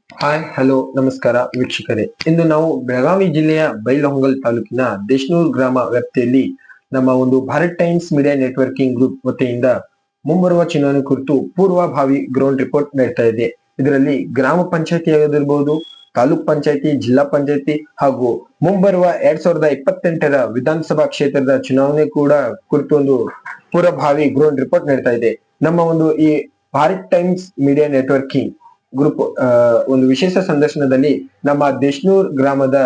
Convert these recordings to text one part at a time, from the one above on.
Hi hello ನಮಸ್ಕಾರ ವೀಕ್ಷಕರೇ. ಇಂದು ನಾವು ಬೆಳಗಾವಿ ಜಿಲ್ಲೆಯ ಬೈಲಹೊಂಗಲ್ ತಾಲೂಕಿನ ದೇಶನೂರ್ ಗ್ರಾಮ ವ್ಯಾಪ್ತಿಯಲ್ಲಿ ನಮ್ಮ ಒಂದು Bharat times media networking group ವತಿಯಿಂದ ಮುಂಬರುವ ಚುನಾವಣೆ ಕುರಿತು ಪೂರ್ವಭಾವಿ ಗ್ರೌಂಡ್ ರಿಪೋರ್ಟ್ ನೀಡ್ತಾ ಇದೆ. ಇದರಲ್ಲಿ ಗ್ರಾಮ ಪಂಚಾಯತಿ ಆಗಿರಬಹುದು, ತಾಲೂಕ್ ಪಂಚಾಯತಿ, ಜಿಲ್ಲಾ ಪಂಚಾಯತಿ ಹಾಗೂ ಮುಂಬರುವ 2028ರ ವಿಧಾನಸಭಾ ಕ್ಷೇತ್ರದ ಚುನಾವಣೆ ಕೂಡ ಕುರಿತು ಒಂದು ಪೂರ್ವಭಾವಿ ಗ್ರೌಂಡ್ ರಿಪೋರ್ಟ್ ನೀಡ್ತಾ ಇದೆ. ನಮ್ಮ ಒಂದು ಈ Bharat times media networking group ಒಂದು ವಿಶೇಷ ಸಂದರ್ಶನದಲ್ಲಿ ನಮ್ಮ ದೇಶನೂರ್ ಗ್ರಾಮದ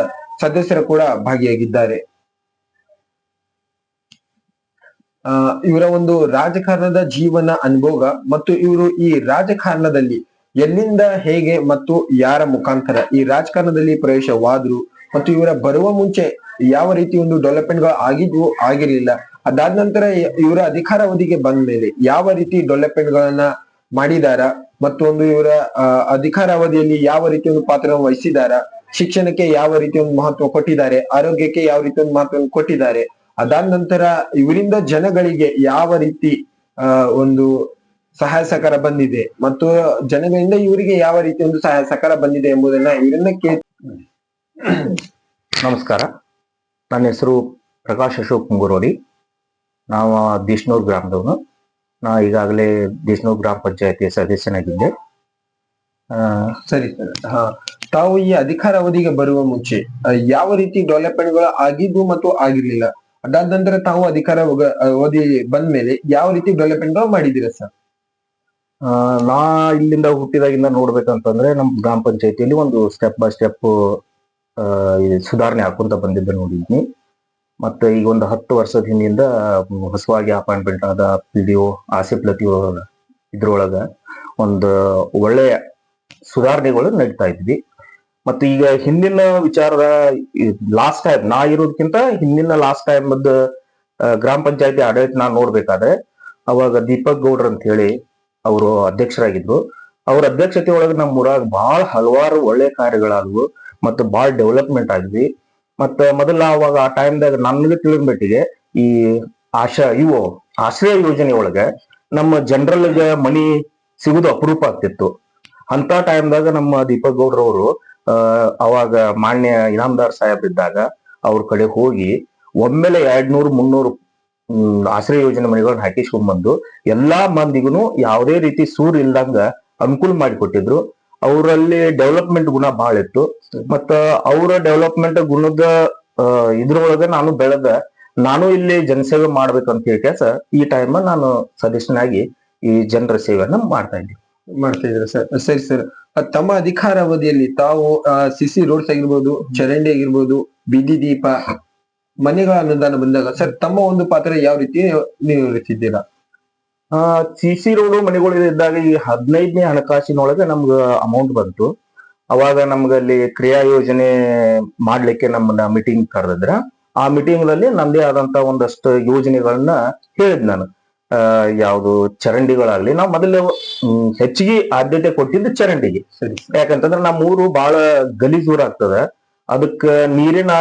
ಸದಸ್ಯರು ಕೂಡ ಭಾಗಿಯಾಗಿದ್ದಾರೆ. ಇವರ ಒಂದು ರಾಜಕಾರಣದ ಜೀವನ ಅನುಭವ ಮತ್ತು ಇವರು ಈ ರಾಜಕಾರಣದಲ್ಲಿ ಎಲ್ಲಿಂದ ಹೇಗೆ ಮತ್ತು ಯಾರ ಮುಖಾಂತರ ಈ ರಾಜಕಾರಣದಲ್ಲಿ ಪ್ರವೇಶವಾದ್ರು ಮತ್ತು ಇವರ ಬರುವ ಮುಂಚೆ ಯಾವ ರೀತಿ ಒಂದು ಡೆವಲಪ್ಮೆಂಟ್ ಗಳು ಆಗಿದ್ವು ಆಗಿರ್ಲಿಲ್ಲ, ಅದಾದ ನಂತರ ಇವರ ಅಧಿಕಾರಾವಧಿಗೆ ಬಂದ ಮೇಲೆ ಯಾವ ರೀತಿ ಡೆವಲಪ್ಮೆಂಟ್ ಗಳನ್ನ ಮಾಡಿದಾರ ಮತ್ತು ಒಂದು ಇವರ ಅಧಿಕಾರಾವಧಿಯಲ್ಲಿ ಯಾವ ರೀತಿ ಒಂದು ಪಾತ್ರವನ್ನು ವಹಿಸಿದಾರ, ಶಿಕ್ಷಣಕ್ಕೆ ಯಾವ ರೀತಿ ಒಂದು ಮಹತ್ವ ಕೊಟ್ಟಿದ್ದಾರೆ, ಆರೋಗ್ಯಕ್ಕೆ ಯಾವ ರೀತಿ ಒಂದು ಮಹತ್ವವನ್ನು ಕೊಟ್ಟಿದ್ದಾರೆ, ಅದಾದ ನಂತರ ಇವರಿಂದ ಜನಗಳಿಗೆ ಯಾವ ರೀತಿ ಒಂದು ಸಹಾಯ ಸಹಕಾರ ಬಂದಿದೆ ಮತ್ತು ಜನಗಳಿಂದ ಇವರಿಗೆ ಯಾವ ರೀತಿ ಒಂದು ಸಹಾಯ ಸಹಕಾರ ಬಂದಿದೆ ಎಂಬುದನ್ನ ಇವರನ್ನ ನಮಸ್ಕಾರ. ನನ್ನ ಹೆಸರು ಪ್ರಕಾಶ್ ಅಶೋಕ್ ಮುಂಗುರೋಡಿ. ನಾವು ದೇಶನೂರ್ ಗ್ರಾಮದವನು. ನಾ ಈಗಾಗಲೇ ದೇಶನೂರ್ ಗ್ರಾಮ ಪಂಚಾಯತಿ ಸದಸ್ಯನಾಗಿದ್ದೆ. ಸರಿ ಸರ್. ತಾವು ಈ ಅಧಿಕಾರಾವಧಿಗೆ ಬರುವ ಮುಂಚೆ ಯಾವ ರೀತಿ ಡೆವಲಪ್ಮೆಂಟ್ ಗಳು ಆಗಿದ್ವು ಮತ್ತು ಆಗಿರ್ಲಿಲ್ಲ, ಅದಾದ ನಂತರ ತಾವು ಅಧಿಕಾರ ಅವಧಿ ಬಂದ ಮೇಲೆ ಯಾವ ರೀತಿ ಡೆವಲಪ್ಮೆಂಟ್ ಗಳು ಮಾಡಿದ್ದೀರಾ ಸರ್? ನಾ ಇಲ್ಲಿಂದ ಹುಟ್ಟಿದಾಗಿಂದ ನೋಡ್ಬೇಕಂತಂದ್ರೆ ನಮ್ ಗ್ರಾಮ ಪಂಚಾಯತಿಯಲ್ಲಿ ಒಂದು ಸ್ಟೆಪ್ ಬೈ ಸ್ಟೆಪ್ ಸುಧಾರಣೆ ಹಾಕೊಂತ ಬಂದಿದ್ದೆ ನೋಡಿದ್ನಿ. ಮತ್ತೆ ಈಗ ಒಂದು 10 ವರ್ಷದ ಹಿಂದಿಂದ ಹೊಸವಾಗಿ ಅಪಾಯಿಂಟ್ಮೆಂಟ್ ಆದ PDO ಆಸಿಫ್ ಲತೀಫ್ ಇದ್ರೊಳಗ ಒಂದು ಒಳ್ಳೆಯ ಸುಧಾರಣೆಗಳು ನಡೀತಾ ಇದ್ವಿ. ಮತ್ತೆ ಈಗ ಹಿಂದಿನ ವಿಚಾರದ ಲಾಸ್ಟ್ ಟೈಮ್ ನಾ ಇರೋದಕ್ಕಿಂತ ಹಿಂದಿನ ಲಾಸ್ಟ್ ಟೈಮ್ ಗ್ರಾಮ ಪಂಚಾಯತಿ ಆಡಳಿತ ನಾ ನೋಡ್ಬೇಕಾದ್ರೆ ಅವಾಗ ದೀಪಕ್ ಗೌಡ್ರ ಅಂತ ಹೇಳಿ ಅವರು ಅಧ್ಯಕ್ಷರಾಗಿದ್ರು. ಅವ್ರ ಅಧ್ಯಕ್ಷತೆ ಒಳಗೆ ನಮ್ಮ ಊರಾಗ ಬಹಳ ಹಲವಾರು ಒಳ್ಳೆ ಕಾರ್ಯಗಳಾದವು ಮತ್ತು ಬಹಳ ಡೆವಲಪ್ಮೆಂಟ್ ಆದ್ವಿ. ಮತ್ತೆ ಮೊದಲ ಅವಾಗ ಆ ಟೈಮ್ದಾಗ ನನ್ಗೆ ತಿಳಿದ ಮಟ್ಟಿಗೆ ಈ ಆಶ್ರಯ ಯೋಜನೆ ಒಳಗೆ ನಮ್ಮ ಜನರಲ್ಗೆ ಮನಿ ಸಿಗುದು ಅಪರೂಪ ಆಗ್ತಿತ್ತು. ಅಂತ ಟೈಮ್ದಾಗ ನಮ್ಮ ದೀಪಕ್ ಗೌಡ್ರವರು ಅವಾಗ ಮಾನ್ಯ ಇನಾಮದಾರ್ ಸಾಹೇಬ್ ಇದ್ದಾಗ ಅವ್ರ ಕಡೆ ಹೋಗಿ ಒಮ್ಮೆಲೆ 200-300 ಆಶ್ರಯ ಯೋಜನೆ ಮನೆಗಳನ್ನ ಹಾಕಿಸ್ಕೊಂಡ್ಬಂದು ಎಲ್ಲಾ ಮಂದಿಗೂ ಯಾವುದೇ ರೀತಿ ಸೂರ್ ಇಲ್ದಂಗ ಅನುಕೂಲ ಮಾಡಿಕೊಟ್ಟಿದ್ರು. ಅವರಲ್ಲಿ ಡೆವಲಪ್ಮೆಂಟ್ ಗುಣ ಬಹಳ ಇತ್ತು. ಮತ್ತ ಅವರ ಡೆವಲಪ್ಮೆಂಟ್ ಗುಣದ ಇದ್ರೊಳಗ ನಾನು ಬೆಳೆದ ನಾನು ಇಲ್ಲಿ ಜನಸೇವೆ ಮಾಡ್ಬೇಕಂತ ಹೇಳಿ ಈ ಟೈಮ್ ನಾನು ಸದಸ್ಯನಾಗಿ ಈ ಜನರ ಸೇವೆಯನ್ನ ಮಾಡ್ತಾ ಇದ್ದೀರಾ ಸರ್? ಸರಿ ಸರ್. ತಮ್ಮ ಅಧಿಕಾರಾವಧಿಯಲ್ಲಿ ತಾವು CC ರೋಡ್ಸ್ ಆಗಿರ್ಬೋದು, ಚರಂಡಿ ಆಗಿರ್ಬೋದು, ಬೀದಿ ದೀಪ, ಮನೆಗಳ ಅನುದಾನ ಬಂದಾಗ ಸರ್ ತಮ್ಮ ಒಂದು ಪಾತ್ರ ಯಾವ ರೀತಿ ನಿರ್ವಹಿಸಿದ್ದೀರಾ? CC ರೋಡ್ ಮನೆಗಳು ಇದ್ದಾಗ ಈ 15ನೇ ಹಣಕಾಸಿನೊಳಗೆ ನಮ್ಗ ಅಮೌಂಟ್ ಬಂತು. ಅವಾಗ ನಮ್ಗಲ್ಲಿ ಕ್ರಿಯಾ ಯೋಜನೆ ಮಾಡ್ಲಿಕ್ಕೆ ನಮ್ಮನ್ನ ಮೀಟಿಂಗ್ ಕರೆದಿದ್ರ. ಆ ಮೀಟಿಂಗ್ ನಲ್ಲಿ ನಮ್ದೇ ಆದಂತ ಒಂದಷ್ಟು ಯೋಜನೆಗಳನ್ನ ಹೇಳಿದ್ ನಾನು. ಯಾವುದು ಚರಂಡಿಗಳಾಗ್ಲಿ, ನಾವು ಮೊದಲು ಹೆಚ್ಚಿಗೆ ಆದ್ಯತೆ ಕೊಟ್ಟಿದ್ದು ಚರಂಡಿಗೆ. ಯಾಕಂತಂದ್ರೆ ನಮ್ಮ ಊರು ಬಹಳ ಗಲೀಜೂರ್ ಆಗ್ತದ. ಅದಕ್ಕ ನೀರಿನ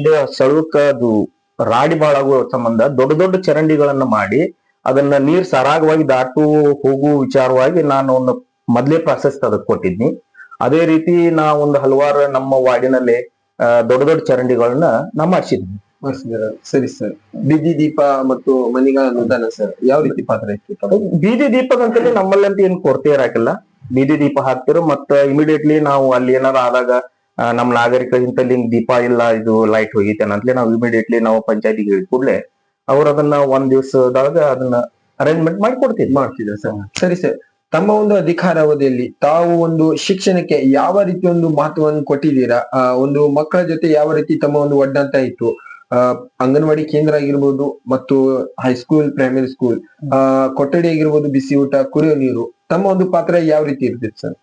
ಇದು ಸೆಳಕ ಅದು ರಾಡಿ ಬಾಳಾಗುವ ಸಂಬಂಧ ದೊಡ್ಡ ದೊಡ್ಡ ಚರಂಡಿಗಳನ್ನ ಮಾಡಿ ಅದನ್ನ ನೀರ್ ಸರಾಗವಾಗಿ ದಾಟು ಹೋಗುವ ವಿಚಾರವಾಗಿ ನಾನು ಒಂದು ಮೊದಲೇ ಪ್ರಾಸೆಸ್ ಅದಕ್ಕೆ ಕೊಟ್ಟಿದ್ನಿ. ಅದೇ ರೀತಿ ನಾ ಒಂದು ಹಲವಾರು ನಮ್ಮ ವಾರ್ಡಿನಲ್ಲಿ ದೊಡ್ಡ ದೊಡ್ಡ ಚರಂಡಿಗಳನ್ನ ನಾ ಮಾಡಿಸಿದ್ನಿ. ಸರಿ ಸರ್. ಬೀದಿ ದೀಪ ಮತ್ತು ಮನೆಗಳ ಅನುದಾನ ಸರ್ ಯಾವ ರೀತಿ ಪಾತ್ರ ಇತ್ತು? ಬೀದಿ ದೀಪದಂತಲೇ ನಮ್ಮಲ್ಲಂತ ಏನ್ ಕೊರತೆ ಇರಾಕಿಲ್ಲ. ಬೀದಿ ದೀಪ ಹಾಕ್ತಿರೋ ಮತ್ತ ಇಮಿಡಿಯೇಟ್ಲಿ ನಾವು ಅಲ್ಲಿ ಏನಾರ ಆದಾಗ ನಮ್ಮ ನಾಗರಿಕರ ಇಂತಲ್ಲಿ ದೀಪ ಇಲ್ಲ, ಇದು ಲೈಟ್ ಹೋಗೈತೆ ಅಂತಲೇ ನಾವು ಇಮಿಡಿಯೇಟ್ಲಿ ನಾವು ಪಂಚಾಯತಿಗೆ ಹೇಳಿದ ಕೂಡಲೇ ಅವ್ರು ಅದನ್ನ ಒಂದ್ ದಿವಸದಾಗ ಅದನ್ನ ಅರೇಂಜ್ಮೆಂಟ್ ಮಾಡ್ತಿದ್ರು ಸರ್. ಸರಿ ಸರ್. ತಮ್ಮ ಒಂದು ಅಧಿಕಾರಾವಧಿಯಲ್ಲಿ ತಾವು ಒಂದು ಶಿಕ್ಷಣಕ್ಕೆ ಯಾವ ರೀತಿ ಒಂದು ಮಹತ್ವವನ್ನು ಕೊಟ್ಟಿದ್ದೀರಾ? ಒಂದು ಮಕ್ಕಳ ಜೊತೆ ಯಾವ ರೀತಿ ತಮ್ಮ ಒಂದು ಒಡ್ಡಂತ ಇತ್ತು? ಅಂಗನವಾಡಿ ಕೇಂದ್ರ ಆಗಿರ್ಬೋದು ಮತ್ತು ಹೈಸ್ಕೂಲ್, ಪ್ರೈಮರಿ ಸ್ಕೂಲ್, ಕೊಠಡಿ ಆಗಿರ್ಬೋದು, ಬಿಸಿ ಊಟ, ಕುಡಿಯೋ ನೀರು, ತಮ್ಮ ಒಂದು ಪಾತ್ರ ಯಾವ ರೀತಿ ಇರ್ತಿತ್ತು ಸರ್?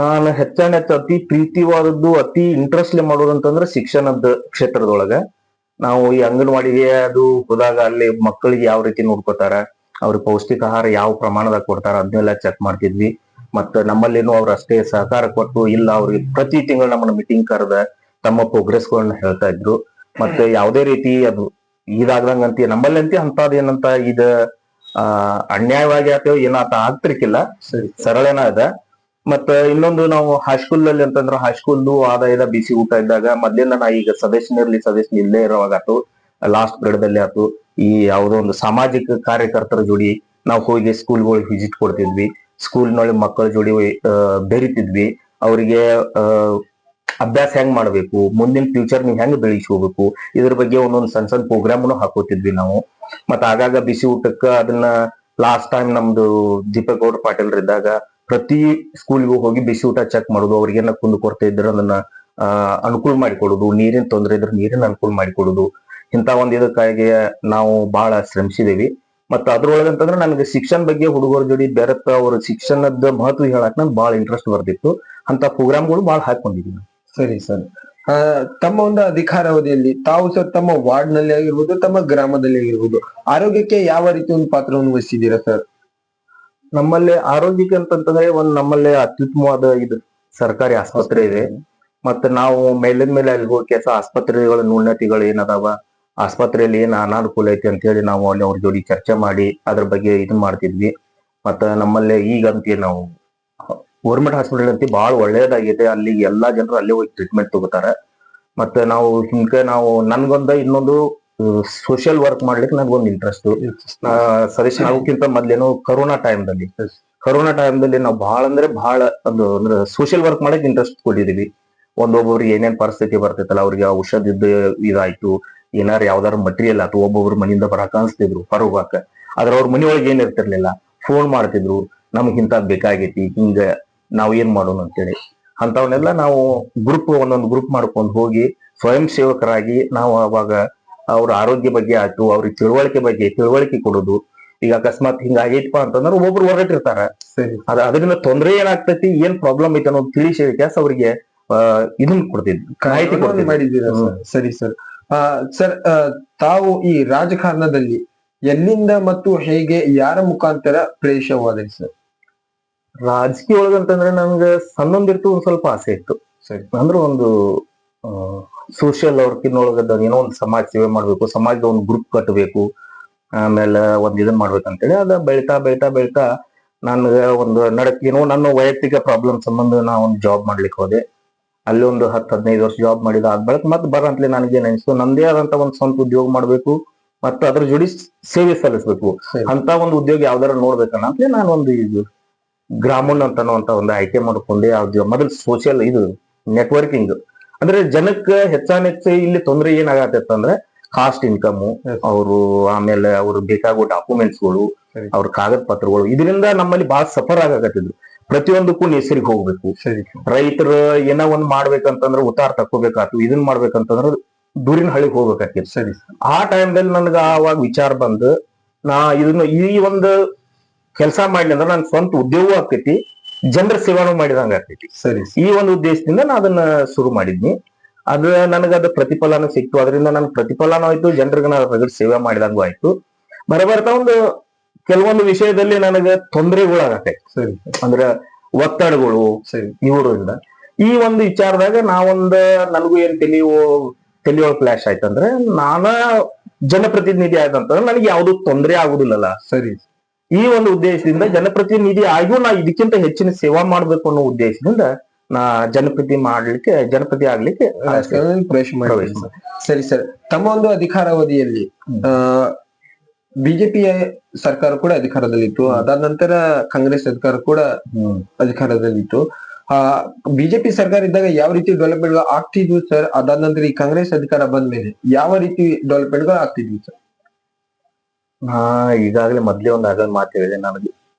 ನಾನು ಹೆಚ್ಚಾನ ಅತಿ ಪ್ರೀತಿವಾದದ್ದು, ಅತಿ ಇಂಟ್ರೆಸ್ಟ್ ಮಾಡೋದಂತಂದ್ರೆ ಶಿಕ್ಷಣದ ಕ್ಷೇತ್ರದೊಳಗ ನಾವು ಈ ಅಂಗನವಾಡಿಗೆ ಅದು ಹೋದಾಗ ಅಲ್ಲಿ ಮಕ್ಕಳಿಗೆ ಯಾವ ರೀತಿ ನೋಡ್ಕೋತಾರ, ಅವ್ರಿಗೆ ಪೌಷ್ಟಿಕ ಆಹಾರ ಯಾವ ಪ್ರಮಾಣದಾಗ ಕೊಡ್ತಾರ ಅದನ್ನೆಲ್ಲ ಚೆಕ್ ಮಾಡ್ತಿದ್ವಿ. ಮತ್ತ ನಮ್ಮಲ್ಲೇನು ಅವ್ರ ಅಷ್ಟೇ ಸಹಕಾರ ಕೊಟ್ಟು ಇಲ್ಲ ಅವ್ರಿಗೆ ಪ್ರತಿ ತಿಂಗಳು ನಮ್ಮನ್ನ ಮೀಟಿಂಗ್ ಕರೆದ ತಮ್ಮ ಪ್ರೋಗ್ರೆಸ್ಗಳನ್ನ ಹೇಳ್ತಾ ಇದ್ರು. ಮತ್ತೆ ಯಾವುದೇ ರೀತಿ ಅದು ಇದಾಗ್ದಂಗಂತ ನಮ್ಮಲ್ಲಂತಿ ಅಂತದ್ ಏನಂತ ಇದ ಅನ್ಯಾಯವಾಗಿ ಅಥವಾ ಏನಾತ ಆಗ್ತಿರ್ಕಿಲ್ಲ. ಸರಳನ ಅದ. ಮತ್ತ ಇನ್ನೊಂದು ನಾವು ಹೈಸ್ಕೂಲ್ ಅಲ್ಲಿ ಅಂತಂದ್ರೆ ಹೈಸ್ಕೂಲ್ದು ಆದಾಯದ ಬಿಸಿ ಊಟ ಇದ್ದಾಗ ಮೊದ್ಲಿಂದ ನಾ ಈಗ ಸದಸ್ಯನ ಇಲ್ಲೇ ಇರೋವಾಗ ಆತು, ಲಾಸ್ಟ್ ದಲ್ಲಿ ಆತು, ಈ ಯಾವುದೋ ಒಂದು ಸಾಮಾಜಿಕ ಕಾರ್ಯಕರ್ತರ ಜೋಡಿ ನಾವು ಹೋಗಿ ಸ್ಕೂಲ್ಗಳಿಗೆ ವಿಸಿಟ್ ಕೊಡ್ತಿದ್ವಿ. ಸ್ಕೂಲ್ನೊಳಗೆ ಮಕ್ಕಳ ಜೋಡಿ ಬೆರಿತಿದ್ವಿ. ಅವರಿಗೆ ಅಭ್ಯಾಸ ಹೆಂಗ್ ಮಾಡ್ಬೇಕು, ಮುಂದಿನ ಫ್ಯೂಚರ್ ನೀವು ಹೆಂಗ್ ಬೆಳೆಸ್ಕೋಬೇಕು, ಇದ್ರ ಬಗ್ಗೆ ಒಂದೊಂದು ಸಣ್ಣ ಸಣ್ಣ ಪ್ರೋಗ್ರಾಮ್ನು ಹಾಕೋತಿದ್ವಿ ನಾವು. ಮತ್ತ ಆಗಾಗ ಬಿಸಿ ಊಟಕ್ಕ ಅದನ್ನ ಲಾಸ್ಟ್ ಟೈಮ್ ನಮ್ದು ದೀಪಕ್ ಗೌಡ ಪಾಟೀಲ್ ಇದ್ದಾಗ ಪ್ರತಿ ಸ್ಕೂಲ್ಗೂ ಹೋಗಿ ಬಿಸಿ ಊಟ ಚೆಕ್ ಮಾಡೋದು, ಅವ್ರಿಗೇನ ಕುಂದು ಕೊರತೆ ಇದ್ರೆ ಅದನ್ನ ಅನುಕೂಲ ಮಾಡಿಕೊಡುದು, ನೀರಿನ ತೊಂದರೆ ಇದ್ರೆ ನೀರಿನ ಅನುಕೂಲ ಮಾಡಿಕೊಡುದು. ಇಂತ ಒಂದ್ ಇದಕ್ಕಾಗಿ ನಾವು ಬಹಳ ಶ್ರಮಿಸಿದೇವಿ. ಮತ್ತ ಅದ್ರೊಳಗಂತಂದ್ರೆ ನನಗೆ ಶಿಕ್ಷಣ ಬಗ್ಗೆ ಹುಡುಗರ ಜೋಡಿ ಬೆರತ ಅವ್ರ ಶಿಕ್ಷಣದ ಮಹತ್ವ ಹೇಳಕ್ ನನ್ಗೆ ಬಹಳ ಇಂಟ್ರೆಸ್ಟ್ ಬರ್ತಿತ್ತು. ಅಂತ ಪ್ರೋಗ್ರಾಮ್ಗಳು ಬಹಳ ಹಾಕೊಂಡಿದೀವಿ. ಸರಿ ಸರ್. ತಮ್ಮ ಒಂದು ಅಧಿಕಾರಾವಧಿಯಲ್ಲಿ ತಾವು ಸರ್ ತಮ್ಮ ವಾರ್ಡ್ ನಲ್ಲಿ ಆಗಿರ್ಬೋದು, ತಮ್ಮ ಗ್ರಾಮದಲ್ಲಿ ಆಗಿರ್ಬೋದು, ಆರೋಗ್ಯಕ್ಕೆ ಯಾವ ರೀತಿ ಒಂದು ಪಾತ್ರವನ್ನು ವಹಿಸಿದ್ದೀರಾ ಸರ್? ನಮ್ಮಲ್ಲಿ ಆರೋಗ್ಯಕ್ಕೆ ಅಂತಂತಂದ್ರೆ ನಮ್ಮಲ್ಲಿ ಅತ್ಯುತ್ತಮವಾದ ಇದು ಸರ್ಕಾರಿ ಆಸ್ಪತ್ರೆ ಇದೆ. ಮತ್ತೆ ನಾವು ಮೇಲಿನ ಮೇಲೆ ಅಲ್ಲಿ ಹೋಗಿ ಕೆಲಸ ಆಸ್ಪತ್ರೆಗಳ ಉನ್ನತಿಗಳು ಏನದಾವ, ಆಸ್ಪತ್ರೆಯಲ್ಲಿ ಏನ್ ಅನಾನುಕೂಲ ಐತಿ ಅಂತ ಹೇಳಿ ನಾವು ಅಲ್ಲಿ ಅವ್ರ ಜೋಡಿ ಚರ್ಚೆ ಮಾಡಿ ಅದ್ರ ಬಗ್ಗೆ ಇದನ್ ಮಾಡ್ತಿದ್ವಿ. ಮತ್ತ ನಮ್ಮಲ್ಲಿ ಈಗಂತ ನಾವು ಗೌರ್ಮೆಂಟ್ ಹಾಸ್ಪಿಟಲ್ ಅಂತ ಬಹಳ ಒಳ್ಳೇದಾಗಿದೆ. ಅಲ್ಲಿ ಎಲ್ಲಾ ಜನರು ಅಲ್ಲೇ ಹೋಗಿ ಟ್ರೀಟ್ಮೆಂಟ್ ತಗೋತಾರೆ. ಮತ್ತೆ ನಾವು ನಾವು ನನ್ಗೊಂದ ಇನ್ನೊಂದು ಸೋಷಿಯಲ್ ವರ್ಕ್ ಮಾಡ್ಲಿಕ್ಕೆ ನನ್ಗೊಂದು ಇಂಟ್ರೆಸ್ಟ್. ಸದಸ್ಯ ಆಗೋಕ್ಕಿಂತ ಮೊದ್ಲೇನು ಕರೋನಾ ಟೈಮ್ದಲ್ಲಿ ನಾವು ಬಹಳ ಅಂದ್ರೆ ಬಹಳ ಒಂದು ಅಂದ್ರೆ ಸೋಷಿಯಲ್ ವರ್ಕ್ ಮಾಡಕ್ ಇಂಟ್ರೆಸ್ಟ್ ಕೊಟ್ಟಿದೀವಿ. ಒಬ್ಬೊಬ್ರಿಗೆ ಏನೇನ್ ಪರಿಸ್ಥಿತಿ ಬರ್ತೈತಲ್ಲ, ಅವ್ರಿಗೆ ಔಷಧದ ಇದಾಯ್ತು, ಏನಾರು ಯಾವ್ದಾರು ಮಟೀರಿಯಲ್ ಆಯ್ತು, ಒಬ್ಬೊಬ್ರು ಮನೆಯಿಂದ ಬರಕ್ ಅನ್ಸ್ತಿದ್ರು ಹೊರಗಾಕ, ಆದ್ರೆ ಅವ್ರ ಮನೆಯೊಳಗೆ ಏನ್ ಇರ್ತಿರ್ಲಿಲ್ಲ, ಫೋನ್ ಮಾಡ್ತಿದ್ರು, ನಮ್ಗಿಂತ ಬೇಕಾಗೈತಿ, ಹಿಂಗ ನಾವ್ ಏನ್ ಮಾಡೋಣ ಅಂತೇಳಿ. ಅಂತವನ್ನೆಲ್ಲ ನಾವು ಒಂದೊಂದು ಗ್ರೂಪ್ ಮಾಡ್ಕೊಂಡು ಹೋಗಿ ಸ್ವಯಂ ಸೇವಕರಾಗಿ ನಾವು ಅವಾಗ ಅವ್ರ ಆರೋಗ್ಯ ಬಗ್ಗೆ ಆಯ್ತು, ಅವ್ರಿಗೆ ತಿಳುವಳಿಕೆ ಕೊಡೋದು. ಈಗ ಅಕಸ್ಮಾತ್ ಹಿಂಗ ಆಗೈತಪ್ಪ ಅಂತಂದ್ರೆ ಒಬ್ಬೊಬ್ರು ಹೊರಟಿರ್ತಾರ, ಅದರಿಂದ ತೊಂದರೆ ಏನಾಗ್ತೈತಿ, ಏನ್ ಪ್ರಾಬ್ಲಮ್ ಐತೆ ಅನ್ನೋದು ತಿಳಿಸಿ ಕ್ಯಾಸ್ ಅವ್ರಿಗೆ ಇದನ್ನ ಕೊಡ್ತಿದ್ವಿ, ಮಾಹಿತಿ ಮಾಡಿದ್ದೀರಾ? ಸರಿ ಸರ್. ಸರ್, ತಾವು ಈ ರಾಜಕಾರಣದಲ್ಲಿ ಎಲ್ಲಿಂದ ಮತ್ತು ಹೇಗೆ ಯಾರ ಮುಖಾಂತರ ಪ್ರವೇಶವಾದ್ರಿ ಸರ್? ರಾಜಕೀಯ ಒಳಗಂತಂದ್ರೆ ನಮ್ಗೆ ಸಣ್ಣೊಂದಿರ್ತು ಒಂದ್ ಸ್ವಲ್ಪ ಆಸೆ ಇತ್ತು. ಸರಿ. ಅಂದ್ರೆ ಒಂದು ಸೋಷಿಯಲ್ ವರ್ಕಿನೊಳಗದ ಏನೋ ಒಂದು ಸಮಾಜ ಸೇವೆ ಮಾಡ್ಬೇಕು, ಸಮಾಜದ ಒಂದು ಗ್ರೂಪ್ ಕಟ್ಟಬೇಕು, ಆಮೇಲೆ ಒಂದ್ ಇದನ್ ಮಾಡ್ಬೇಕಂತೇಳಿ ಅದ ಬೆಳ್ತಾ ಬೆಳ್ತಾ ಬೆಳ್ತಾ ನನ್ಗೆ ಒಂದು ಏನೋ ನನ್ನ ವೈಯಕ್ತಿಕ ಪ್ರಾಬ್ಲಮ್ ಸಂಬಂಧ ನಾ ಒಂದು ಜಾಬ್ ಮಾಡ್ಲಿಕ್ಕೆ ಹೋದೆ. ಅಲ್ಲಿ ಒಂದು 10-15 ವರ್ಷ ಜಾಬ್ ಮಾಡಿದ ಆದ್ಬಳಕ್ ಮತ್ತೆ ಬರಂತಲೇ ನನಗೆ ಅನಿಸ್ತು ನಂದೇ ಆದಂತ ಒಂದು ಸ್ವಂತ ಉದ್ಯೋಗ ಮಾಡ್ಬೇಕು, ಮತ್ತೆ ಅದ್ರ ಜೋಡಿ ಸೇವೆ ಸಲ್ಲಿಸ್ಬೇಕು. ಅಂತ ಒಂದು ಉದ್ಯೋಗ ಯಾವ್ದಾರ ನೋಡ್ಬೇಕನ್ನ ಅಂತಲೇ ನಾನು ಒಂದು ಇದು ಗ್ರಾಮೀಣ ಅಂತ ಒಂದು ಆಯ್ಕೆ ಮಾಡ್ಕೊಂಡೆ. ಯಾವ್ದು ಮೊದಲು ಸೋಷಿಯಲ್ ಇದು ನೆಟ್ವರ್ಕಿಂಗ್ ಅಂದ್ರೆ ಜನಕ್ಕೆ ಹೆಚ್ಚಾನೆಚ್ಚ ಇಲ್ಲಿ ತೊಂದರೆ ಏನಾಗತ್ತ ಅಂದ್ರೆ ಕಾಸ್ಟ್ ಇನ್ಕಮ್, ಅವರು ಆಮೇಲೆ ಅವ್ರು ಬೇಕಾಗೋ ಡಾಕ್ಯುಮೆಂಟ್ಸ್ಗಳು, ಅವ್ರ ಕಾಗದ ಪತ್ರಗಳು, ಇದರಿಂದ ನಮ್ಮಲ್ಲಿ ಬಹಳ ಸಫರ್ ಆಗಕತ್ತಿದ್ರು. ಪ್ರತಿಯೊಂದಕ್ಕೂ ನೇಸರಿಗೆ ಹೋಗ್ಬೇಕು. ರೈತರು ಏನೋ ಒಂದ್ ಮಾಡ್ಬೇಕಂತಂದ್ರೆ ಉತ್ತಾರ ತಕ್ಕೋಬೇಕಾತು, ಇದನ್ ಮಾಡ್ಬೇಕಂತಂದ್ರೆ ದೂರಿನ ಹಳ್ಳಿಗೆ ಹೋಗ್ಬೇಕಾಗಿತ್ತು. ಸರಿ. ಆ ಟೈಮ್ದಲ್ಲಿ ನನ್ಗ ಆವಾಗ ವಿಚಾರ ಬಂದು ನಾ ಇದನ್ನ ಈ ಒಂದು ಕೆಲಸ ಮಾಡ್ಲಿ ಅಂದ್ರೆ ನನ್ ಸ್ವಂತ ಉದ್ಯೋಗ ಆಕೈತಿ, ಜನರ ಸೇವಾನು ಮಾಡಿದಂಗ ಆಗ್ತೈತಿ. ಸರಿ. ಈ ಒಂದು ಉದ್ದೇಶದಿಂದ ನಾ ಅದನ್ನ ಶುರು ಮಾಡಿದ್ನಿ. ಅದ ನನಗದ ಪ್ರತಿಫಲನೂ ಸಿಕ್ತು, ಅದರಿಂದ ನನ್ ಪ್ರತಿಫಲನೂ ಆಯ್ತು, ಜನರಿಗೆ ನಾನು ರಗಡ್ ಸೇವೆ ಮಾಡಿದಂಗೂ ಆಯ್ತು. ಬರ್ತಾ ಒಂದು ಕೆಲವೊಂದು ವಿಷಯದಲ್ಲಿ ನನಗೆ ತೊಂದರೆಗಳಾಗತ್ತೆ. ಸರಿ. ಅಂದ್ರೆ ಒತ್ತಡಗಳು ಇವರಿಂದ ಈ ಒಂದು ವಿಚಾರದಾಗ ನನಗೂ ಏನ್ ತಲೆಯೊಳಗೆ ಫ್ಲಾಶ್ ಆಯ್ತಂದ್ರೆ, ನಾನ ಜನಪ್ರತಿನಿಧಿ ಆಯ್ತಂತಂದ್ರೆ ನನಗೆ ಯಾವ್ದು ತೊಂದರೆ ಆಗುದಿಲ್ಲಲ್ಲ. ಸರಿ. ಈ ಒಂದು ಉದ್ದೇಶದಿಂದ ಜನಪ್ರತಿನಿಧಿ ಆಗಿಯೂ ನಾ ಇದಕ್ಕಿಂತ ಹೆಚ್ಚಿನ ಸೇವಾ ಮಾಡ್ಬೇಕು ಅನ್ನೋ ಉದ್ದೇಶದಿಂದ ನಾ ಜನಪ್ರತಿ ಆಗ್ಲಿಕ್ಕೆ ಪ್ರವೇಶ ಮಾಡಿ. ಸರಿ ಸರ್, ತಮ್ಮ ಒಂದು ಅಧಿಕಾರಾವಧಿಯಲ್ಲಿ ಬಿಜೆಪಿಯ ಸರ್ಕಾರ ಕೂಡ ಅಧಿಕಾರದಲ್ಲಿತ್ತು, ಅದಾದ ನಂತರ ಕಾಂಗ್ರೆಸ್ ಸರ್ಕಾರ ಕೂಡ ಅಧಿಕಾರದಲ್ಲಿತ್ತು. ಬಿಜೆಪಿ ಸರ್ಕಾರ ಇದ್ದಾಗ ಯಾವ ರೀತಿ ಡೆವಲಪ್ಮೆಂಟ್ ಆಗ್ತಿದ್ವು ಸರ್? ಅದಾದ ನಂತರ ಈ ಕಾಂಗ್ರೆಸ್ ಅಧಿಕಾರ ಬಂದ ಮೇಲೆ ಯಾವ ರೀತಿ ಡೆವಲಪ್ಮೆಂಟ್ ಗಳು ಆಗ್ತಿದ್ವು ಸರ್? ಈಗಾಗಲೇ ಮೊದ್ಲೇ ಒಂದು ಮಾತು ಹೇಳಿದೆ, ನನಗೆ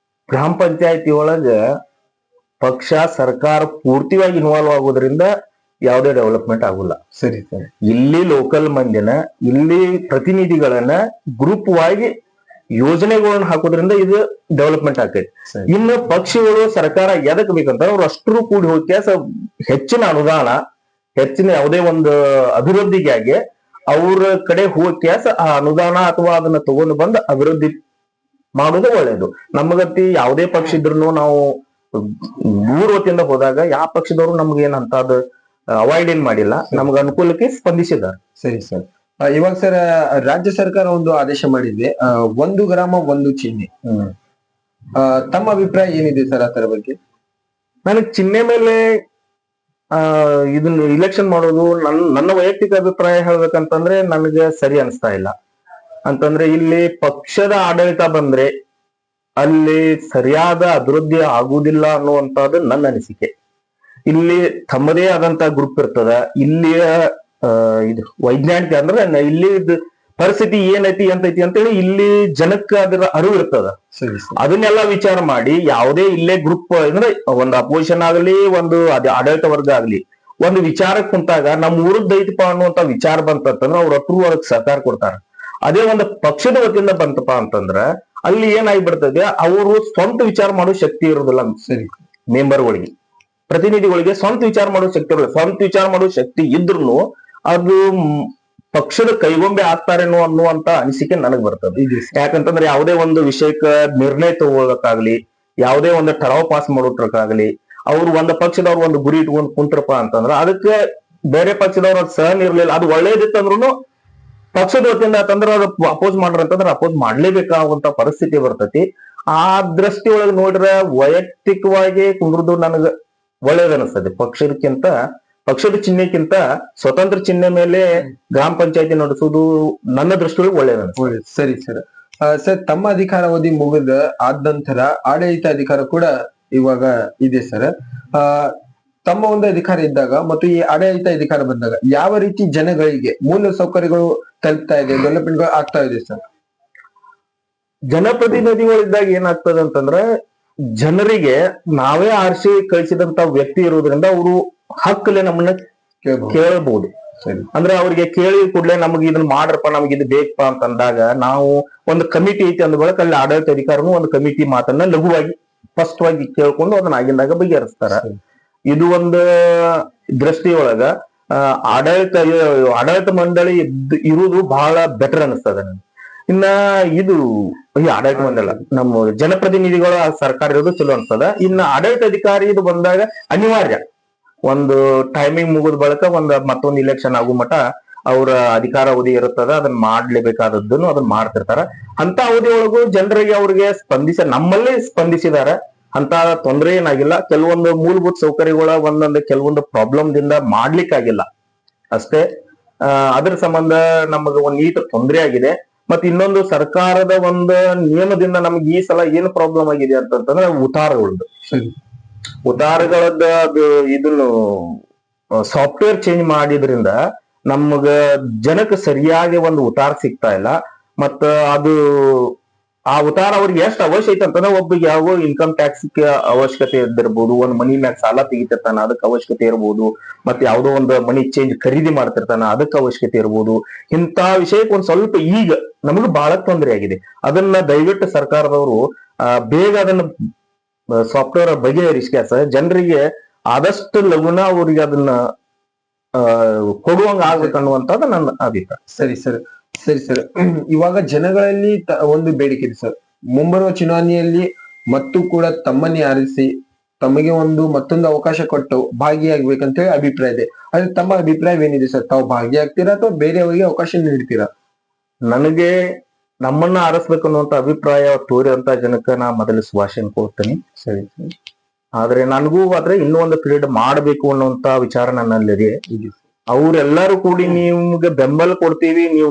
ಗ್ರಾಮ ಪಂಚಾಯತಿ ಒಳಗ ಪಕ್ಷ ಸರ್ಕಾರ ಪೂರ್ತಿಯಾಗಿ ಇನ್ವಾಲ್ವ್ ಆಗೋದ್ರಿಂದ ಯಾವುದೇ ಡೆವಲಪ್ಮೆಂಟ್ ಆಗುಲ್ಲ. ಸರಿ ಸರ್. ಇಲ್ಲಿ ಲೋಕಲ್ ಮಂದಿನ, ಇಲ್ಲಿ ಪ್ರತಿನಿಧಿಗಳನ್ನ ಗ್ರೂಪ್ ವಾಗಿ ಯೋಜನೆಗಳನ್ನ ಹಾಕೋದ್ರಿಂದ ಇದು ಡೆವಲಪ್ಮೆಂಟ್ ಆಗ್ತೈತಿ. ಇನ್ನು ಪಕ್ಷಗಳು ಸರ್ಕಾರ ಎದಕ್ ಬೇಕಂತ ಅವ್ರು ಅಷ್ಟರು ಕೂಡಿ ಹೋಗಿ ಹೆಚ್ಚಿನ ಅನುದಾನ, ಹೆಚ್ಚಿನ ಯಾವುದೇ ಒಂದು ಅಭಿವೃದ್ಧಿಗಾಗಿ ಅವ್ರ ಕಡೆ ಹೋಗಿ ಆ ಅನುದಾನ ಅಥವಾ ಅದನ್ನ ತಗೊಂಡು ಬಂದು ಅಭಿವೃದ್ಧಿ ಮಾಡೋದು ಒಳ್ಳೇದು. ನಮಗತ್ತಿ ಯಾವುದೇ ಪಕ್ಷ ಇದ್ರು ನಾವು ಮೂರು ಹೊತ್ತಿಂದ ಹೋದಾಗ ಯಾವ ಪಕ್ಷದವರು ನಮ್ಗೆ ಏನಂತದ್ದು ಅವಾಯ್ಡ್ ಏನ್ ಮಾಡಿಲ್ಲ, ನಮ್ಗೆ ಅನುಕೂಲಕ್ಕೆ ಸ್ಪಂದಿಸಿದ್ದಾರೆ. ಸರಿ ಸರ್. ಇವಾಗ ಸರ್ ರಾಜ್ಯ ಸರ್ಕಾರ ಒಂದು ಆದೇಶ ಮಾಡಿದೆ, ಒಂದು ಗ್ರಾಮ ಒಂದು ಚಿಹ್ನೆ. ತಮ್ಮ ಅಭಿಪ್ರಾಯ ಏನಿದೆ ಸರ್ ಅದರ ಬಗ್ಗೆ? ನನಗ್ ಚಿಹ್ನೆ ಮೇಲೆ ಇದನ್ನ ಇಲೆಕ್ಷನ್ ಮಾಡೋದು ನನ್ನ ವೈಯಕ್ತಿಕ ಅಭಿಪ್ರಾಯ ಹೇಳ್ಬೇಕಂತಂದ್ರೆ ನನಗೆ ಸರಿ ಅನಿಸ್ತಾ ಇಲ್ಲ. ಅಂತಂದ್ರೆ ಇಲ್ಲಿ ಪಕ್ಷದ ಆಡಳಿತ ಬಂದ್ರೆ ಅಲ್ಲಿ ಸರಿಯಾದ ಅಭಿವೃದ್ಧಿ ಆಗುವುದಿಲ್ಲ ಅನ್ನುವಂಥದ್ದು ನನ್ನ ಅನಿಸಿಕೆ. ಇಲ್ಲಿ ತಮ್ಮದೇ ಆದಂತ ಗ್ರೂಪ್ ಇರ್ತದ. ಇಲ್ಲಿಯ ಇದು ವೈಜ್ಞಾನಿಕ ಅಂದ್ರೆ ಇಲ್ಲಿ ಪರಿಸ್ಥಿತಿ ಏನೈತಿ ಅಂತೈತಿ ಅಂತೇಳಿ ಇಲ್ಲಿ ಜನಕ್ಕೆ ಅದರ ಅರಿವು ಇರ್ತದ. ಅದನ್ನೆಲ್ಲ ವಿಚಾರ ಮಾಡಿ ಯಾವುದೇ ಇಲ್ಲೇ ಗ್ರೂಪ್ ಅಂದ್ರೆ ಒಂದು ಅಪೋಸಿಷನ್ ಆಗಲಿ ಒಂದು ಆಡಳಿತ ವರ್ಗ ಆಗ್ಲಿ ಒಂದು ವಿಚಾರಕ್ಕೆ ಕುಂತಾಗ ನಮ್ಮ ಊರದ್ದು ಐತಿಪ್ಪ ಅನ್ನುವಂತ ವಿಚಾರ ಬಂತಂದ್ರೆ ಅವ್ರ ಅಪ್ರೂವ್ ಅದಕ್ಕೆ ಸಹಕಾರ ಕೊಡ್ತಾರ. ಅದೇ ಒಂದು ಪಕ್ಷದ ವತಿಯಿಂದ ಬಂತಪ್ಪ ಅಂತಂದ್ರ ಅಲ್ಲಿ ಏನಾಗ್ಬಿಡ್ತದೆ, ಅವರು ಸ್ವಂತ ವಿಚಾರ ಮಾಡೋ ಶಕ್ತಿ ಇರೋದಿಲ್ಲ. ಸರಿ, ಮೆಂಬರ್ಗಳಿಗೆ ಪ್ರತಿನಿಧಿಗಳಿಗೆ ಸ್ವಂತ ವಿಚಾರ ಮಾಡೋ ಶಕ್ತಿ ಇರೋದಿಲ್ಲ. ಸ್ವಂತ ವಿಚಾರ ಮಾಡೋ ಶಕ್ತಿ ಇದ್ರೂ ಅದು ಪಕ್ಷದ ಕೈಗೊಂಬೆ ಆಗ್ತಾರೇನೋ ಅನ್ನುವಂತ ಅನಿಸಿಕೆ ನನಗ್ ಬರ್ತದೆ. ಯಾಕಂತಂದ್ರೆ ಯಾವುದೇ ಒಂದು ವಿಷಯಕ್ಕ ನಿರ್ಣಯ ತಗೊಳಕ್ಕಾಗ್ಲಿ, ಯಾವುದೇ ಒಂದು ಠರಾವ್ ಪಾಸ್ ಮಾಡೋಕ್ಕಾಗ್ಲಿ, ಅವ್ರು ಒಂದು ಪಕ್ಷದವ್ರು ಒಂದು ಗುರಿ ಇಟ್ಕೊಂಡು ಕುಂತ್ರಪ್ಪ ಅಂತಂದ್ರ ಅದಕ್ಕೆ ಬೇರೆ ಪಕ್ಷದವ್ರ ಸಹನ್ ಇರ್ಲಿಲ್ಲ, ಅದು ಒಳ್ಳೇದಿತ್ತಂದ್ರು ಪಕ್ಷದ ವತಿಯಿಂದ ಅಂತಂದ್ರೆ ಅದು ಅಪೋಸ್ ಮಾಡ್ರ ಅಂತಂದ್ರೆ ಅಪೋಸ್ ಮಾಡ್ಲೇಬೇಕಾಗುವಂತ ಪರಿಸ್ಥಿತಿ ಬರ್ತೈತಿ. ಆ ದೃಷ್ಟಿ ಒಳಗೆ ನೋಡ್ರೆ ವೈಯಕ್ತಿಕವಾಗಿ ಕುಂದ್ರದು ನನಗ ಒಳ್ಳೇದನಿಸ್ತದೆ. ಪಕ್ಷದ ಚಿಹ್ನೆಕ್ಕಿಂತ ಸ್ವತಂತ್ರ ಚಿಹ್ನೆ ಮೇಲೆ ಗ್ರಾಮ ಪಂಚಾಯತಿ ನಡೆಸುವುದು ನನ್ನ ದೃಷ್ಟಿಯೊಳಗೆ ಒಳ್ಳೇದನಿಸ್ತದೆ. ಸರಿ ಸರ್. ಸರ್, ತಮ್ಮ ಅಧಿಕಾರಾವಧಿ ಮುಗಿದ ಆದ ನಂತರ ಆಡಳಿತ ಅಧಿಕಾರ ಕೂಡ ಇವಾಗ ಇದೆ ಸರ್. ತಮ್ಮ ಒಂದು ಅಧಿಕಾರ ಇದ್ದಾಗ ಮತ್ತು ಈ ಆಡಳಿತ ಅಧಿಕಾರ ಬಂದಾಗ ಯಾವ ರೀತಿ ಜನಗಳಿಗೆ ಮೂಲ ಸೌಕರ್ಯಗಳು ತಲುಪ್ತಾ ಇದೆ, ಡೆವಲಪ್ಮೆಂಟ್ ಆಗ್ತಾ ಇದೆ ಸರ್? ಜನಪ್ರತಿನಿಧಿಗಳಿದ್ದಾಗ ಏನಾಗ್ತದೆ ಅಂತಂದ್ರೆ ಜನರಿಗೆ ನಾವೇ ಆರಿಸಿ ಕಳಿಸಿದಂತ ವ್ಯಕ್ತಿ ಇರೋದ್ರಿಂದ ಅವರು ಹಕ್ಕಲೆ ನಮ್ಮನ್ನ ಕೇಳಬಹುದು. ಅಂದ್ರೆ ಅವ್ರಿಗೆ ಕೇಳಿ ಕೂಡಲೇ ನಮ್ಗೆ ಇದನ್ನ ಮಾಡ್ರಪ್ಪ, ನಮ್ಗೆ ಇದು ಬೇಕಪ್ಪ ಅಂತ ಅಂದಾಗ ನಾವು ಒಂದು ಕಮಿಟಿ ಐತಿ ಅಂದ ಬಳಿಕ ಅಲ್ಲಿ ಆಡಳಿತ ಅಧಿಕಾರನು ಒಂದು ಕಮಿಟಿ ಮಾತನ್ನ ಲಘುವಾಗಿ ಸ್ಪಷ್ಟವಾಗಿ ಕೇಳ್ಕೊಂಡು ಅದನ್ನ ಆಗಿಂದಾಗ ಬಗೆಹರಿಸ್ತಾರ. ಇದು ಒಂದು ದೃಷ್ಟಿಯೊಳಗ ಆಡಳಿತ ಮಂಡಳಿ ಇರುವುದು ಬಹಳ ಬೆಟರ್ ಅನಿಸ್ತದ ನನ್ಗೆ. ಇನ್ನ ಇದು ಆಡಳಿತ ಮಂಡಳ ನಮ್ಮ ಜನಪ್ರತಿನಿಧಿಗಳ ಸರ್ಕಾರ ಇರೋದು ಚಲೋ ಅನ್ಸ್ತದ. ಇನ್ನ ಆಡಳಿತ ಅಧಿಕಾರಿ ಇದು ಬಂದಾಗ ಅನಿವಾರ್ಯ ಒಂದು ಟೈಮಿಂಗ್ ಮುಗಿದ ಬಳಿಕ ಮತ್ತೊಂದು ಇಲೆಕ್ಷನ್ ಆಗೋ ಮಟ ಅವರ ಅಧಿಕಾರ ಅವಧಿ ಇರುತ್ತದ, ಅದನ್ನ ಮಾಡ್ಲೇಬೇಕಾದದ್ದನ್ನು ಅದನ್ನ ಮಾಡ್ತಿರ್ತಾರ. ಅಂತ ಅವಧಿ ಒಳಗೂ ಜನರಿಗೆ ಅವ್ರಿಗೆ ನಮ್ಮಲ್ಲಿ ಸ್ಪಂದಿಸಿದಾರೆ. ಅಂತ ತೊಂದರೆ ಏನಾಗಿಲ್ಲ. ಕೆಲವೊಂದು ಮೂಲಭೂತ ಸೌಕರ್ಯಗಳ ಕೆಲವೊಂದು ಪ್ರಾಬ್ಲಮ್ ದಿಂದ ಮಾಡ್ಲಿಕ್ಕಾಗಿಲ್ಲ ಅಷ್ಟೇ. ಅದ್ರ ಸಂಬಂಧ ನಮಗೆ ಒಂದು ಈಟ ತೊಂದರೆ ಆಗಿದೆ. ಮತ್ತೆ ಇನ್ನೊಂದು ಸರ್ಕಾರದ ಒಂದು ನಿಯಮದಿಂದ ನಮ್ಗೆ ಈ ಸಲ ಏನು ಪ್ರಾಬ್ಲಮ್ ಆಗಿದೆ ಅಂತಂದ್ರೆ ಉತ್ತಾರಗಳದ್ದು ಅದು ಇದನ್ನು ಸಾಫ್ಟ್ವೇರ್ ಚೇಂಜ್ ಮಾಡಿದ್ರಿಂದ ನಮ್ಗ ಜನಕ್ಕೆ ಸರಿಯಾಗಿ ಒಂದು ಉತ್ತಾರ ಸಿಗ್ತಾ ಇಲ್ಲ. ಮತ್ತ ಅದು ಆ ಉತ್ತಾರ ಅವ್ರಿಗೆ ಎಷ್ಟು ಅವಶ್ಯ ಐತೆ ಅಂತಂದ್ರೆ ಒಬ್ಬರಿಗೆ ಯಾವ ಇನ್ಕಮ್ ಟ್ಯಾಕ್ಸ್ ಅವಶ್ಯಕತೆ ಇದ್ದಿರ್ಬೋದು, ಒಂದು ಮನಿ ಮ್ಯಾಗ ಸಾಲ ತೆಗಿತಿರ್ತಾನ ಅದಕ್ಕೆ ಅವಶ್ಯಕತೆ ಇರ್ಬೋದು, ಮತ್ತೆ ಯಾವ್ದೋ ಒಂದು ಮನಿ ಚೇಂಜ್ ಖರೀದಿ ಮಾಡ್ತಿರ್ತಾನ ಅದಕ್ಕೆ ಅವಶ್ಯಕತೆ ಇರ್ಬೋದು. ಇಂತ ವಿಷಯಕ್ಕೆ ಒಂದ್ ಸ್ವಲ್ಪ ಈಗ ನಮಗೂ ಬಹಳ ತೊಂದರೆ ಆಗಿದೆ. ಅದನ್ನ ದಯವಿಟ್ಟು ಸರ್ಕಾರದವರು ಬೇಗ ಅದನ್ನ ಸಾಫ್ಟ್ವೇರ್ ಬಗೆಹರಿಸ್ಕ್ಯಾಸ ಜನರಿಗೆ ಆದಷ್ಟು ಲಗುನ ಅವ್ರಿಗೆ ಅದನ್ನ ಕೊಡುವಂಗ ಆಗ್ಬೇಕನ್ನುವಂಥದ್ದು ನನ್ನ ಅಭಿಪ್ರಾಯ. ಸರಿ ಸರ್. ಇವಾಗ ಜನಗಳಲ್ಲಿ ಒಂದು ಬೇಡಿಕೆ ಇದೆ ಸರ್, ಮುಂಬರುವ ಚುನಾವಣೆಯಲ್ಲಿ ಮತ್ತು ಕೂಡ ತಮ್ಮನ್ನೇ ಆರಿಸಿ ತಮಗೆ ಮತ್ತೊಂದು ಅವಕಾಶ ಕೊಟ್ಟು ಭಾಗಿಯಾಗ್ಬೇಕಂತ ಹೇಳಿ ಅಭಿಪ್ರಾಯ ಇದೆ. ಅದ್ರ ತಮ್ಮ ಅಭಿಪ್ರಾಯವೇನಿದೆ ಸರ್? ತಾವು ಭಾಗಿಯಾಗ್ತೀರಾ ಅಥವಾ ಬೇರೆಯವರಿಗೆ ಅವಕಾಶ ನೀಡ್ತೀರಾ? ನನಗೆ ನಮ್ಮನ್ನ ಆರಿಸ್ಬೇಕು ಅನ್ನುವಂತ ಅಭಿಪ್ರಾಯ ತೋರಿದಂತ ಜನಕ್ಕೆ ನಾ ಮೊದಲು ಶುಭಾಶಯ ಕೊಡ್ತೇನೆ. ಸರಿ. ಆದ್ರೆ ನನಗೂ ಆದ್ರೆ ಇನ್ನೂ ಒಂದು ಪೀರಿಯಡ್ ಮಾಡಬೇಕು ಅನ್ನುವಂತ ವಿಚಾರ ನನ್ನಲ್ಲಿದೆ. ಅವ್ರೆಲ್ಲರೂ ಕೂಡಿ ನಿಮ್ಗೆ ಬೆಂಬಲ ಕೊಡ್ತೀವಿ, ನೀವು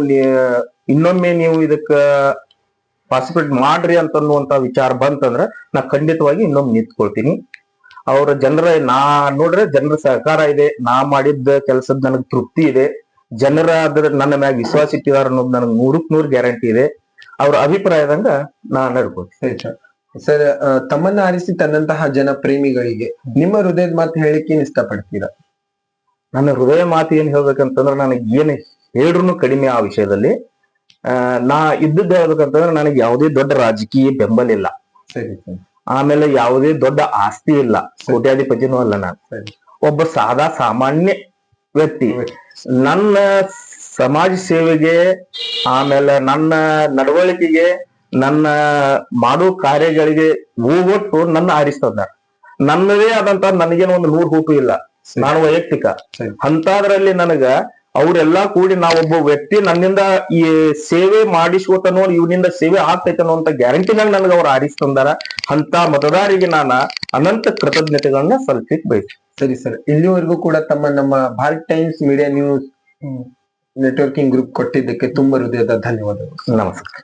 ಇನ್ನೊಮ್ಮೆ ನೀವು ಇದಕ್ಕ ಪಾರ್ಟಿಸಿಪೇಟ್ ಮಾಡ್ರಿ ಅಂತನ್ನುವಂತ ವಿಚಾರ ಬಂತಂದ್ರ ನಾ ಖಂಡಿತವಾಗಿ ಇನ್ನೊಮ್ಮೆ ನಿಂತ್ಕೊಳ್ತೀನಿ. ಅವ್ರ ನೋಡ್ರೆ ಜನರ ಸಹಕಾರ ಇದೆ, ನಾ ಮಾಡಿದ್ದ ಕೆಲಸದ ನನಗ್ ತೃಪ್ತಿ ಇದೆ, ಜನರ ನನ್ನ ಮ್ಯಾಗ ವಿಶ್ವಾಸ ಇಟ್ಟಿದಾರ ಅನ್ನೋದು ನನಗೆ 100% ಗ್ಯಾರಂಟಿ ಇದೆ. ಅವ್ರ ಅಭಿಪ್ರಾಯದಂಗ ನಾ ನಡ್ಕೊಳ್ತೀನಿ. ಸರ್, ತಮ್ಮನ್ನ ಆರಿಸಿ ತನ್ನಂತಹ ಜನ ಪ್ರೇಮಿಗಳಿಗೆ ನಿಮ್ಮ ಹೃದಯದ ಮಾತು ಹೇಳಿಕೆ ಇಷ್ಟಪಡ್ತೀರಾ? ನನ್ನ ಹೃದಯ ಮಾತು ಏನ್ ಹೇಳ್ಬೇಕಂತಂದ್ರೆ ನನಗೆ ಏನ್ ಹೇಳ್ರು ಕಡಿಮೆ ಆ ವಿಷಯದಲ್ಲಿ. ನಾ ಇದ್ದದ್ದು ಹೇಳ್ಬೇಕಂತಂದ್ರೆ ನನಗೆ ಯಾವುದೇ ದೊಡ್ಡ ರಾಜಕೀಯ ಬೆಂಬಲ ಇಲ್ಲ. ಸರಿ. ಆಮೇಲೆ ಯಾವುದೇ ದೊಡ್ಡ ಆಸ್ತಿ ಇಲ್ಲ, ಕೋಟ್ಯಾಧಿಪತಿನೂ ಅಲ್ಲ. ನಾನು ಒಬ್ಬ ಸಾಮಾನ್ಯ ವ್ಯಕ್ತಿ. ನನ್ನ ಸಮಾಜ ಸೇವೆಗೆ ಆಮೇಲೆ ನನ್ನ ನಡವಳಿಕೆಗೆ ನನ್ನ ಮಾಡೋ ಕಾರ್ಯಗಳಿಗೆ ಹೋಗೊಟ್ಟು ನನ್ನ ಆರಿಸ್ತದ. ನನ್ನದೇ ಆದಂತ ನನಗೇನು ಒಂದು 100 ಹುಟ್ಟು ಇಲ್ಲ, ನಾನು ವೈಯಕ್ತಿಕ. ಅಂತದ್ರಲ್ಲಿ ನನಗ ಅವರೆಲ್ಲಾ ಕೂಡಿ ನಾವೊಬ್ಬ ವ್ಯಕ್ತಿ ನನ್ನಿಂದ ಈ ಸೇವೆ ಮಾಡಿಸ್ಕೋತನೋ ಇವನಿಂದ ಸೇವೆ ಆಗ್ತೈತನೋ ಅಂತ ಗ್ಯಾರಂಟಿನಾಗ ನನಗೆ ಅವ್ರು ಆರಿಸಿ ತಂದಾರ. ಅಂತ ಮತದಾರಿಗೆ ನಾನು ಅನಂತ ಕೃತಜ್ಞತೆಗಳನ್ನ ಸಲ್ಲಿಸಲಿಕ್ಕೆ ಬಯಸ್ತೀನಿ. ಸರಿ ಸರ್, ಇಲ್ಲಿವರೆಗೂ ಕೂಡ ನಮ್ಮ Bharat times media news networking group ಕೊಟ್ಟಿದ್ದಕ್ಕೆ ತುಂಬಾ ಹೃದಯದ ಧನ್ಯವಾದಗಳು. ನಮಸ್ಕಾರ.